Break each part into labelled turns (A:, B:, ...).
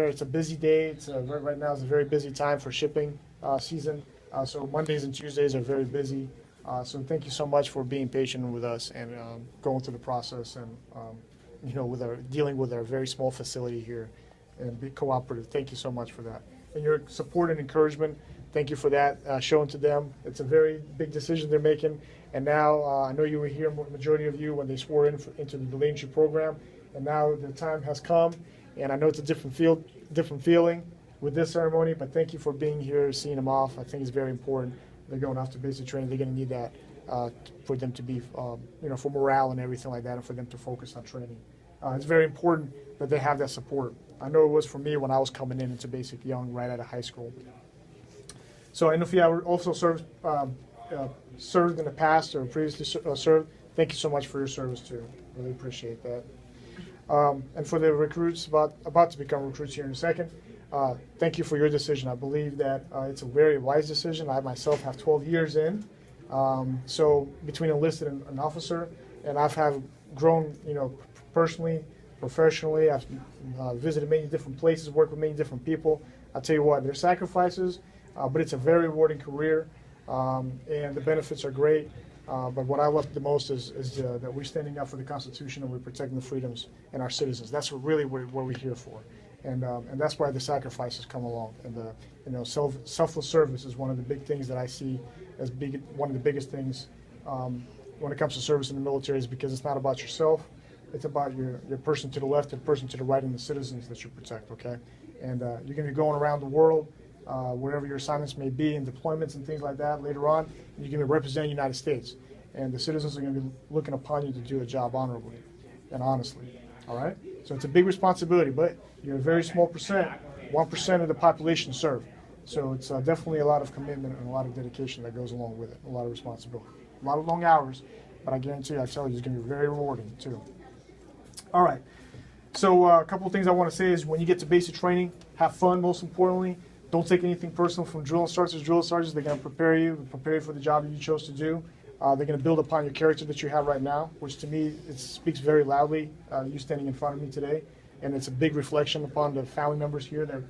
A: It's a busy day. Right now is a very busy time for shipping season. So Mondays and Tuesdays are very busy. So thank you so much for being patient with us and going through the process and dealing with our very small facility here and be cooperative. Thank you so much for that. And your support and encouragement, thank you for that, shown to them. It's a very big decision they're making. And now I know you were here, majority of you, when they swore into the delayed entry program. And now the time has come. And I know it's a different feeling with this ceremony, but thank you for being here, seeing them off. I think it's very important. They're going off to basic training. They're going to need that for them to be, for morale and everything like that, and for them to focus on training. It's very important that they have that support. I know it was for me when I was coming into basic young right out of high school. So, and if you have also served in the past or previously served, thank you so much for your service too. Really appreciate that. And for the recruits about to become recruits here in a second, thank you for your decision. I believe that it's a very wise decision. I myself have 12 years in, so between enlisted and an officer, and I've grown, personally, professionally. I've visited many different places, worked with many different people. I'll tell you what, there's sacrifices, but it's a very rewarding career, and the benefits are great. But what I love the most is that we're standing up for the Constitution and we're protecting the freedoms and our citizens. That's really what we're here for, and that's why the sacrifices come along. And selfless service is one of the big things that I see as one of the biggest things when it comes to service in the military, is because it's not about yourself. It's about your person to the left and person to the right and the citizens that you protect. Okay, and you're going to be going around the world. Wherever your assignments may be in deployments and things like that later on, you're going to represent the United States. And the citizens are going to be looking upon you to do a job honorably and honestly. All right? So it's a big responsibility, but you're a very small percent. 1% of the population serve. So it's definitely a lot of commitment and a lot of dedication that goes along with it, a lot of responsibility. A lot of long hours, but I guarantee you, I tell you, it's going to be very rewarding too. All right. So a couple of things I want to say is when you get to basic training, have fun most importantly. Don't take anything personal from drill instructors. Drill instructors, they're going to prepare you for the job that you chose to do. They're going to build upon your character that you have right now, which to me, it speaks very loudly, you standing in front of me today. And it's a big reflection upon the family members here that,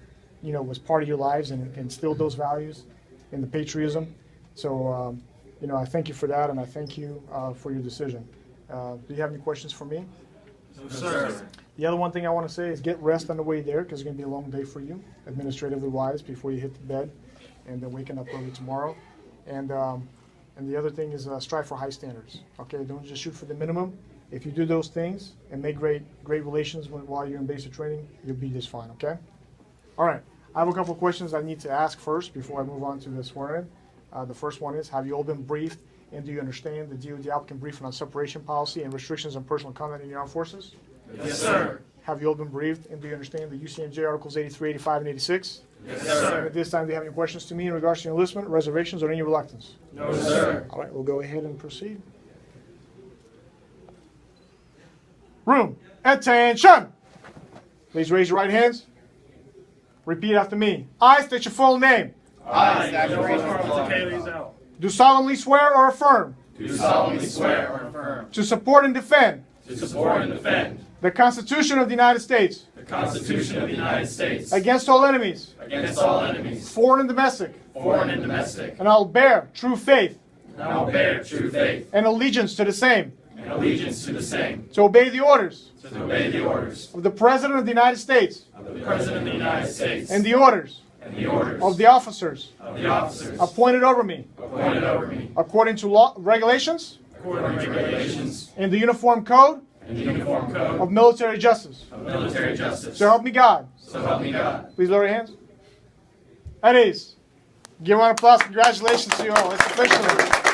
A: was part of your lives and instilled those values and the patriotism. So, I thank you for that, and I thank you for your decision. Do you have any questions for me?
B: No, sir.
A: The other one thing I want to say is get rest on the way there, because it's going to be a long day for you, administratively wise, before you hit the bed, and then waking up early tomorrow. And the other thing is strive for high standards. Okay, don't just shoot for the minimum. If you do those things and make great relations while you're in basic training, you'll be just fine. Okay. All right. I have a couple of questions I need to ask first before I move on to the swearing. The first one is: have you all been briefed, and do you understand the DoD applicant briefing on separation policy and restrictions on personal conduct in the armed forces?
B: Yes, sir.
A: Have you all been briefed, and do you understand the UCMJ Articles 83, 85, and 86?
B: Yes, sir.
A: And at this time, do you have any questions to me in regards to your enlistment, reservations, or any reluctance?
B: No, sir.
A: All right, we'll go ahead and proceed. Room, attention! Please raise your right hands. Repeat after me. I state your full name.
B: I,
A: do solemnly swear or affirm
B: do solemnly swear or affirm
A: to support and defend
B: to support and defend
A: the Constitution of the United States
B: the Constitution of the United States
A: against all enemies, foreign and domestic, and I'll bear true faith and allegiance to the same, to obey the orders of the President of the United States and the orders of the officers appointed over me according to law, regulations and the Uniform Code of Military Justice. So help me God. Please lower your hands. At ease. Give a round of applause. Congratulations to you all. It's official.